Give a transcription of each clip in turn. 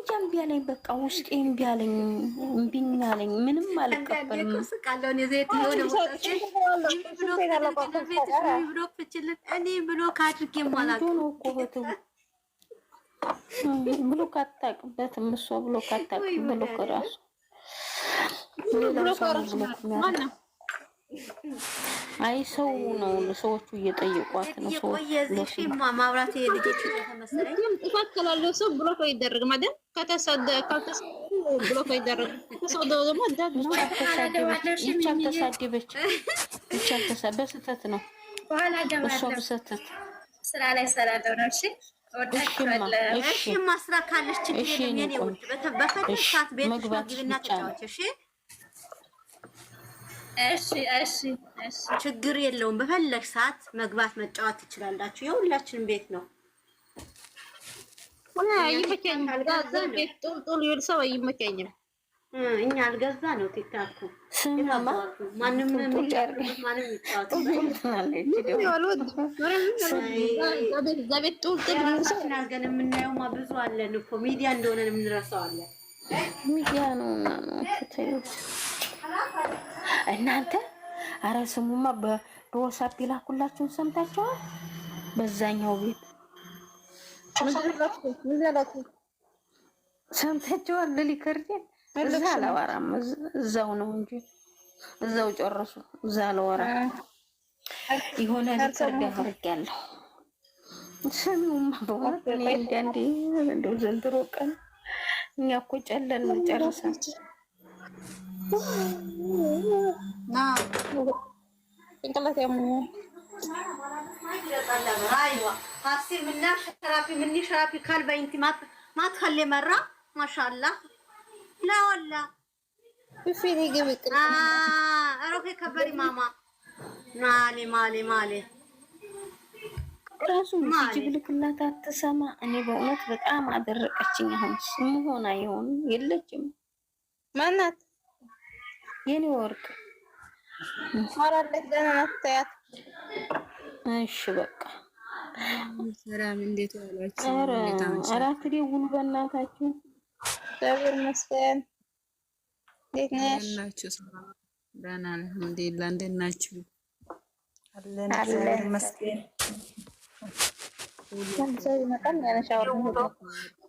እንጃ እምቢ አለኝ። በቃ ውስጤ እምቢ አለኝ፣ እምቢኝ አለኝ። ምንም አልቀበልም። ብሎክ አታውቅበትም እሷ ብሎክ አታውቅም። ብሎክ እራሱ ሌላ ሰው ብሎክ የሚያደርግ አይ ሰው ነው። ሰዎቹ እየጠየቋት ነው። ሰዎች ማብራት ልጆች ተመሰለኝ ጥፋት ካላለው ሰው ብሎክ አይደረግም አይደል? ከተሰደከ ብሎክ አይደረግም። ሰው ደግሞ ተሳደበች በስህተት ነው። በኋላ እሷ በስህተት ስራ ላይ ሰራለው ነው። እሺ እሺ ማስራ ካለች ችግር የለም። የኔ ውድ በፈለግ ሰዓት ቤት ግቢና ተጫወች። እሺ ችግር የለውም። በፈለግ ሰዓት መግባት መጫወት ትችላላችሁ። የሁላችንም ቤት ነው። ይመቸኛል። ቤት ጡል ይል ሰው አይመቸኝም። እኛ አልገዛ ነው ቲክታኩ ማንም ይጫወት። ቤት ጡል አድርገን የምናየውማ ብዙ አለን እኮ ሚዲያ እንደሆነ የምንረሳው አለን። ሚዲያ ነው እናንተ። አረ ስሙማ በዋትስአፕ ይላኩላችሁን ሰምታችኋል? በዛኛው ቤት ሰምታችኋል? ለሊከርዴን እዛ አላወራም። እዛው ነው እንጂ እዛው ጨረሱ። እዛ አላወራም። የሆነ ሊከርድ አድርጌያለሁ። ስሙማ በእውነት እኔ እንዳንዴ እንደው ዘንድሮ ቀን እኛ እኮ ጨለን ጨርሰን ጭንቅላት ያሙኛል። ايوه هتصير منها شرابي مني شرابي كلبه انت ما تخلي مره ما شاء الله. لا ولا في لي قبك روحي كبري ماما. مالي ራሱ ሲጅብልክላት አትሰማ። እኔ በእውነት በጣም አደረቀችኝ። አሁን ስሙ ሆና ይሆን የለችም። ማናት? የኔ ወርቅ ማራለች ደህና ናት። ታያት። እሺ በቃ ሰላም፣ እንዴት ዋላችሁ? አራት ደውሉ በእናታችሁ። እግዚአብሔር ይመስገን። እንዴት ነሽ? ደህና አልሐምዱሊላህ። እንዴት ናችሁ? አለን እግዚአብሔር ይመስገን።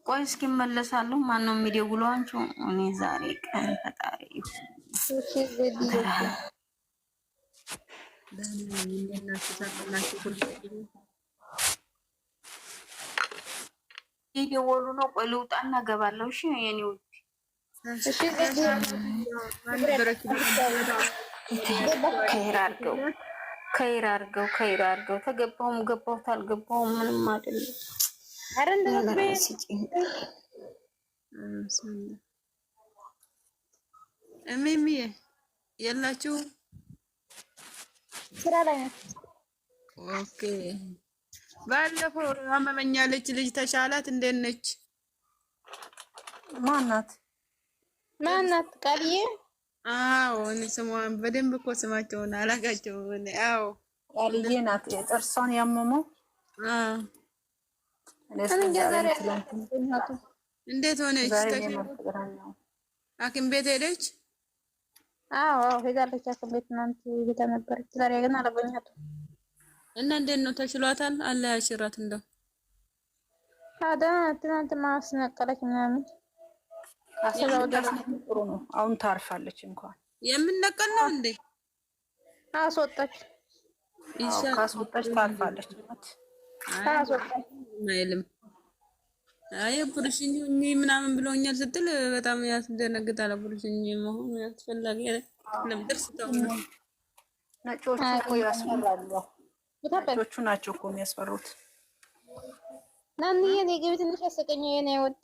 ቆይ እስኪ እመለሳለሁ። ማነው የሚደውለው? አንቺ? እኔ ዛሬ ቀን ፈጣሪ እየደወሉ ነው። ቆይ ልውጣና እገባለሁ። እሺ የኔ ውድ ከይር አድርገው ተገባሁም ገባሁት አልገባሁም ምንም አይደለም። አረ እንደዚህ እሚሚ የላችሁ? ስራ ላይ ነው። ኦኬ። ባለፈው አመመኛለች ልጅ ተሻላት? እንዴት ነች? ማናት? ቃልዬ? አዎ እኔ ስሟን በደንብ እኮ ስማቸውን አላውቃቸውም። አዎ ቃልዬ ናት። ጥርሷን ያመመው። እንዴት ሆነች? ሐኪም ቤት ሄደች? አዎ ሄዳለች ሐኪም ቤት። ትናንት ሄዳ ነበረች። ዛሬ ግን አላገኘኋትም። እና እንዴት ነው ተሽሏታል? አለ ያሽራት እንደው ታዳ ትናንት ማስነቀለች ምናምን አሰራው ጥሩ ነው። አሁን ታርፋለች። እንኳን የምንነቀል ነው እንዴ? አስወጣች። ካስወጣች ታርፋለች። አስወጣች ማይልም አይ ኦፕሬሽን ምናምን ብሎኛል ስትል በጣም ያስደነግጣል። ኦፕሬሽን መሆኑ ያስፈልጋል። ለምድር ስተው ነጮቹ እኮ ያስፈራሉ። ነጮቹ ናቸው እኮ የሚያስፈሩት። ናንዬ እኔ ግቢ ትንሽ ያሰቀኝ የኔ ወድ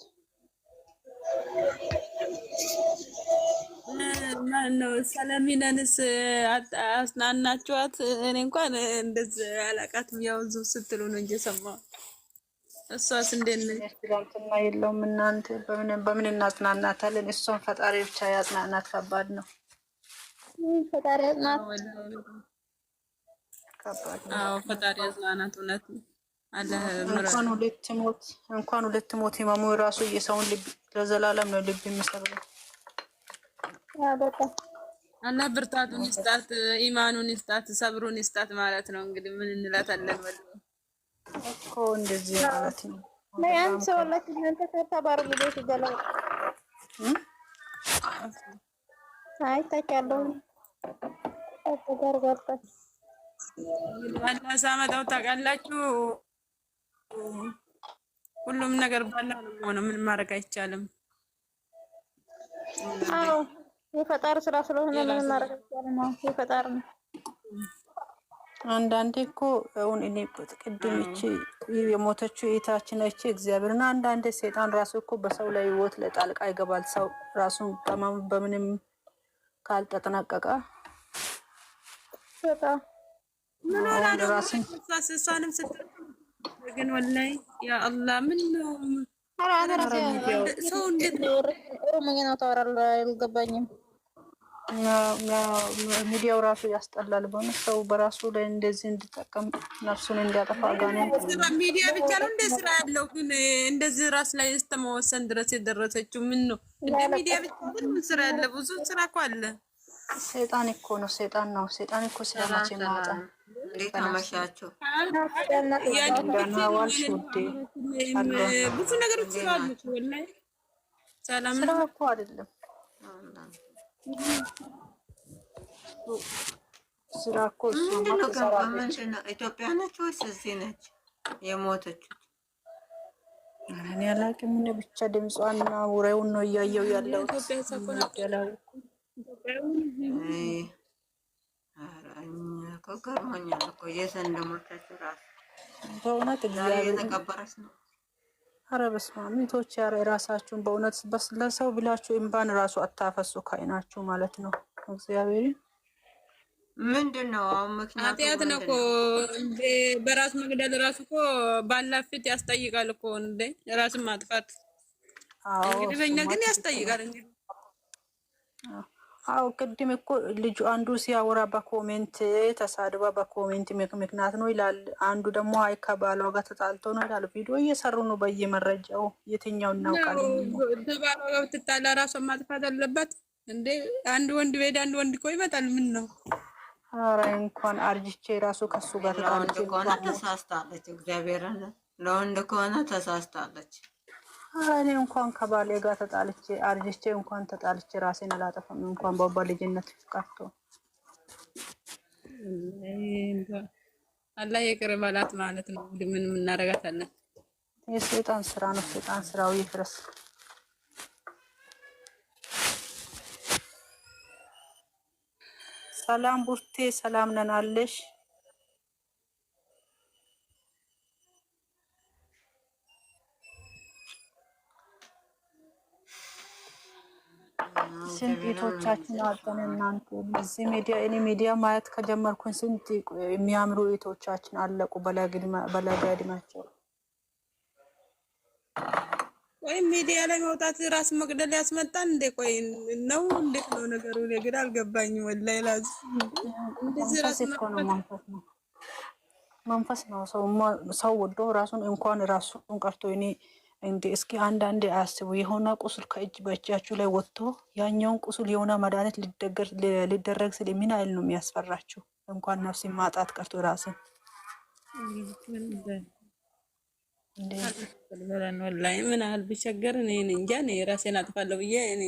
ማነው ሰለሚነንስ አስናናችኋት? እኔ እንኳን እንደዚህ አላቃትም። ያው እዚሁ ስትሉ ነው እንጂ ሰማሁ። እሷስ እንዴት ነች? ትናንትና የለውም እናንተ በምን እናጽናናታለን? እሷን ፈጣሪ ብቻ ያጽናናት። ከባድ ነው። ፈጣሪ ያጽናናት። አዎ ፈጣሪ ያጽናናት። እውነት ነው። አላህ እንኳን ሁለት ሞት ህመሙ ራሱ የሰውን ልብ ለዘላለም ነው ልብ የሚሰብረው። አላህ ብርታቱን ይስጣት፣ ኢማኑን ይስጣት፣ ሰብሩን ይስጣት ማለት ነው። እንግዲህ ምን እንላታለን እኮ እንደዚህ ማለት ነው። ለያን ሰው ለክንተ ተባሩ ቪዲዮ ይገላል። አይ ታውቂያለሁ ተጋርጋርታ አላህ ሳመጣው ታውቃላችሁ። ሁሉም ነገር ባላ ነው ሆነ፣ ምን ማድረግ አይቻልም። አዎ የፈጣሪ ስራ ስለሆነ ምን ማድረግ አይቻልም። የፈጣሪ ነው። አንዳንዴ እኮ አሁን እኔ ቅድም እቺ የሞተችው እህታችን እቺ እግዚአብሔርና አንዳንዴ ሰይጣን ራሱ እኮ በሰው ላይ ህይወት ለጣልቃ ይገባል። ሰው ራሱን በምንም ካልተጠናቀቀ በጣም ምን ሆነ ራስን እሷንም ስትል ግን ወላሂ ያ አላህ ምን ነው ሰው እንዴት ነው ኦሮሞኛ ነው ታወራለህ? አልገባኝም። ሚዲያው ራሱ ያስጠላል። በእውነት ሰው በራሱ ላይ እንደዚህ እንዲጠቀም ነፍሱን እንዲያጠፋ ጋኔን ሚዲያ ብቻ ነው እንደ ስራ ያለው። ግን እንደዚህ ራስ ላይ እስከመወሰን ድረስ የደረሰችው ምን ነው? እንደ ሚዲያ ብቻ ምን ስራ ያለ? ብዙ ስራ እኮ አለ። ሰይጣን እኮ ነው። ሰይጣን ነው። ሰይጣን እኮ ስለማች ማጣ እንዴት አመሻችሁ? ዋልሽ ውዴ። ብዙ ነገሮች ስላሉ ወላሂ ሰላም ስራ እኮ አይደለም ስራ እኮ ኢትዮጵያ ነች ወይስ እዚህ ነች የሞተችው? እኔ አላውቅም። ብቻ ድምጿና ውሬውን ነው እያየው ያለው። ገርሞኛል እኮ የት እንደሞተች እራሱ በእውነት እግዚአብሔር የተቀበረች ነው። ኧረ በስመ አብ ሚቶች ያረ ራሳችሁን በእውነት ለሰው ብላችሁ እንባን ራሱ አታፈሱ ከዓይናችሁ ማለት ነው። እግዚአብሔር ምንድን ነው አሁን ምክንያቱ ኃጢአት ነው እኮ እንደ በራስ መግደል ራሱ እኮ ባላፊት ያስጠይቃል እኮ እንደ ራስን ማጥፋት። እንግዲህ በእኛ ግን ያስጠይቃል እንግዲህ አው ቅድም እኮ ልጁ አንዱ ሲያወራ በኮሜንት ተሳድባ በኮሜንት ምክንያት ነው ይላል። አንዱ ደግሞ አይ ከባሏ ጋር ተጣልቶ ነው ይላል። ቪዲዮ እየሰሩ ነው በየመረጃው። የትኛው እናውቃለን? ከባሏ ጋር ትጣላ ራሷን ማጥፋት አለባት እንዴ? አንድ ወንድ ቤት አንድ ወንድ እኮ ይመጣል። ምን ነው? ኧረ እንኳን አርጅቼ ራሱ ከሱ ጋር ተጣልቼ ከሆነ ተሳስታለች። እግዚአብሔርን ለወንድ ከሆነ ተሳስታለች። እኔ እንኳን ከባሌ ጋር ተጣልቼ አርጅቼ እንኳን ተጣልቼ ራሴን አላጠፋም። እንኳን በልጅነት ቀርቶ አላህ ይቅር በላት ማለት ነው። ምን እናደርጋታለን? የሰይጣን ስራ ነው። ሰይጣን ስራው ይፍረስ። ሰላም ቡርቴ፣ ሰላም ነን አለሽ? ስንት ቤቶቻችን አጠን እናንተ በዚህ ሚዲያ እኔ ሚዲያ ማየት ከጀመርኩኝ ስንት የሚያምሩ ቤቶቻችን አለቁ በለጋ እድሜያቸው። ወይ ሚዲያ ላይ መውጣት ራስ መግደል ያስመጣል እንዴ? ቆይ ነው እንዴት ነው ነገሩ? ነገር አልገባኝም ወላሂ ላዝ እንደዚህ ራስ መንፈስ ነው። ሰው ወዶ ራሱን እንኳን ራሱን ቀርቶ እኔ እንዴ እስኪ አንዳንዴ አስቡ። የሆነ ቁስል ከእጅ በእጃችሁ ላይ ወጥቶ ያኛውን ቁስል የሆነ መድኃኒት ሊደረግ ስል ምን አይል ነው የሚያስፈራችሁ? እንኳን ነፍስን ማጣት ቀርቶ ራስን ወላሂ ምን ያህል ቢቸገር እኔ እንጃ። እኔ ራሴን አጥፋለሁ ብዬ እኔ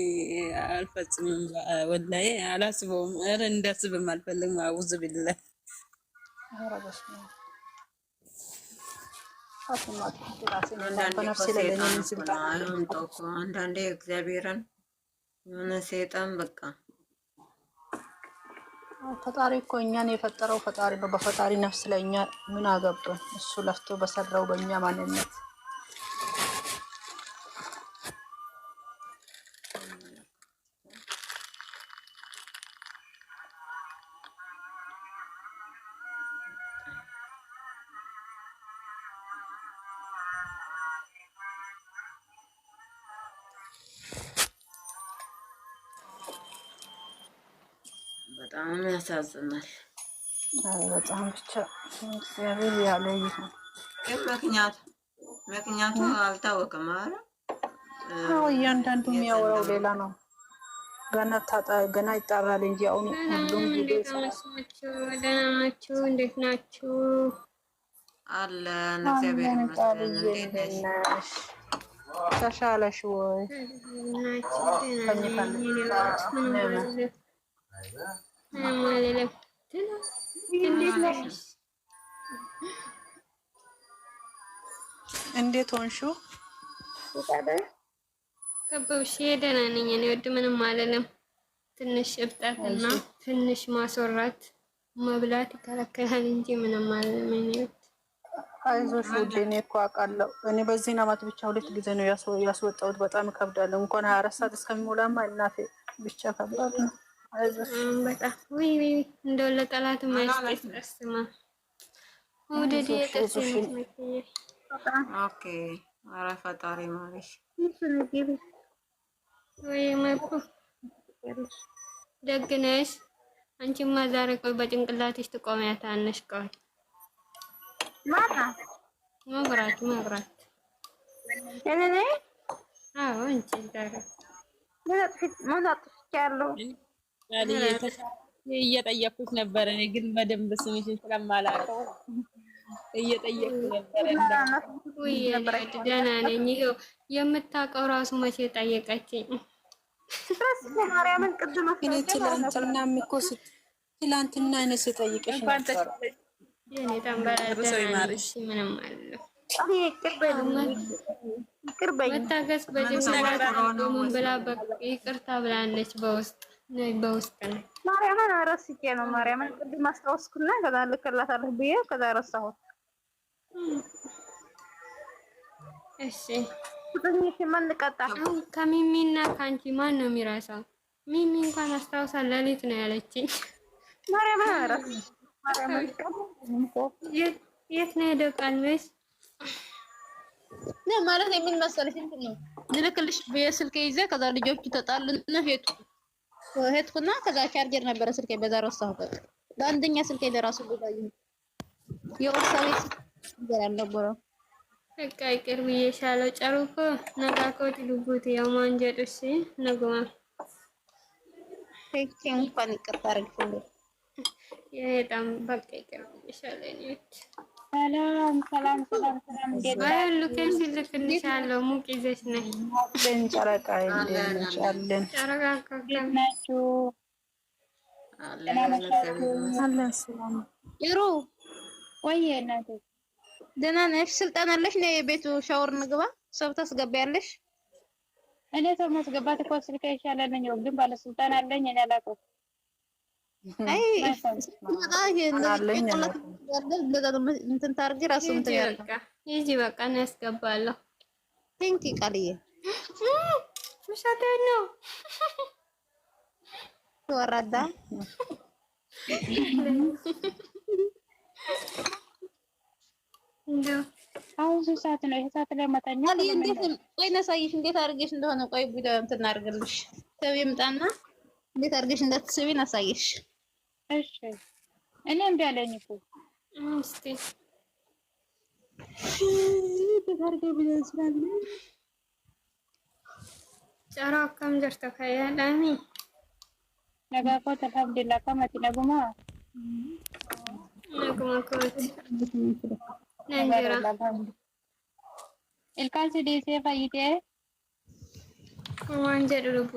አልፈጽምም። ወላሂ አላስበውም። ኧረ እንዳስብም አልፈልግም። አውዝ ቢላህ አንዳንዴ እግዚአብሔርን የሆነ ሰይጣን በቃ ፈጣሪ እኮ እኛን የፈጠረው ፈጣሪ ነው። በፈጣሪ ነፍስ ላይ እኛ ምን አገባን? እሱ ለፍቶ በሰራው በእኛ ማንነት በጣም ያሳዝናል። በጣም ብቻ እግዚአብሔር ያለ ይሁን። ምክንያቱ አልታወቀም አይደል? አዎ እያንዳንዱ የሚያወራው ሌላ ነው። ገና ይጣራል እንጂ አሁን ሁሉም ቪዲዮ ደህና ናችሁ? እንዴት ናችሁ? አለን እግዚአብሔር ይመስገን። እንዴት ነሽ? ተሻለሽ ወይ? እንዴት ሆንሹ? ከበውሽ ደህና ነኝ። እኔ ወድ ምንም አልልም። ትንሽ እብጠትና ትንሽ ማስወራት መብላት ይከለከላል እንጂ ምንም አልልም። እኔ አይዞሽ ውዴ፣ እኔ እኮ አውቃለሁ። እኔ በዚህን አመት ብቻ 2 ጊዜ ነው ያስወጣሁት። በጣም ይከብዳል። እንኳን 24 ሰዓት እስከሚሞላማ እናቴ ብቻ ከባድ ነው። አይዞሽ በጣም ወይ እንደው ለጠላት ማይስጠስማ ወደዲ የቀሰኝ ኦኬ። ኧረ ፈጣሪ ማለሽ ወይ ማይኮ ደግነሽ አንቺማ ዛሬ ቆይ በጭንቅላትሽ ትቆሚያታለሽ። ቆይ ማታ መብራት እኔ አዎ እንጂ ዛሬ እየጠየኩት ነበር። እኔ ግን በደንብ ስምሽን ስለማላውቀው እየጠየኩ ነበር። ደህና ነኝ። ይኸው የምታውቀው ራሱ መቼ ጠየቀችኝ? ማርያምን ቅድም እኔ ትላንትና እኔ ስጠይቅሽ ነበር። የኔ ተንበላሽ ምንም አለ መታገስ በጅምላ ብላ ይቅርታ ብላለች። በውስጥ ነው ማርያምን ረስቼ ነው። ማርያምን ቅድም አስታወስኩና ከዛ ልክላታለሁ ብዬ ከዛ ረሳሁት። እሺ ትንሽ ምን ልቀጣ? ከሚሚና ካንቺ ማን ነው የሚረሳው? ሚሚ እንኳን አስታውሳ ለሊት ነው ያለችኝ። ማርያምን ረስ ማርያምን የት ነው ሄደው ቃልበስ ነው ማለት የምን መሰለሽ እንትን ነው ልልክልሽ በስልክ ይዘ ከዛ ልጆቹ ተጣሉና ሄድኩና ከዛ ቻርጀር ነበረ ስልኬ በዛ ረሳሁት። ለአንደኛ ስልኬ ለራሱ ጉዳይ የወርሳዊ ያልነበረው በቃ ይቅር ብዬሻለሁ። ጨሩኮ ነጋኮት ልቡት ያው ማንጀጥሽ ነግማ እንኳን ይቅርታ አድርግልኝ። የጣም በቃ ይቅር ብዬሻለሁ። ሰላም ባይሉ ከንሲ ልክልሻለሁ። ሙቅ ይዘሽ ነይ ጨረቃ ይደንቻለን። ጨረቃ ናችሁ? አለን ሰላም ይሩ ወይ እናቴ ደህና ነሽ? ስልጣን አለሽ? ነው የቤቱ ሻወር ንግባ ሰው ታስገቢያለሽ? እኔ ሰው ማስገባት እኮ ስልክ ይሻላል ነው፣ ግን ባለስልጣን አለኝ እኔ አላውቅም። አይ እንትን ታርጊ ራሱ እንትን ያለ ይጂ በቃ ነው ያስገባለሁ። ቲንኪ ቃልዬ ምሻቴ ነው ወራዳ እንደው አሁን ሰዓት ነው። ይሄ ሰዓት ላይ መተኛ ቃልዬ እንዴት ቆይ ነሳይሽ እንዴት አድርገሽ እንደሆነ ቆይ ቢዳ እንትን እናድርግልሽ። ሰው ይምጣና እንዴት አድርገሽ እንዳትስቢ እናሳይሽ። እሺ እኔ እምቢ አለኝ እኮ እስቲ ተጋርገ ቢዳ ስላለ ጨራ ከም ጀርተ ከያላኒ ነጋኮ ተልሐምዱሊላህ ከመቲ ነጉማ ኮት ነንጀራ ኢልካን ሲዲሴ ፈይቴ ዋንጀ ድሩቡ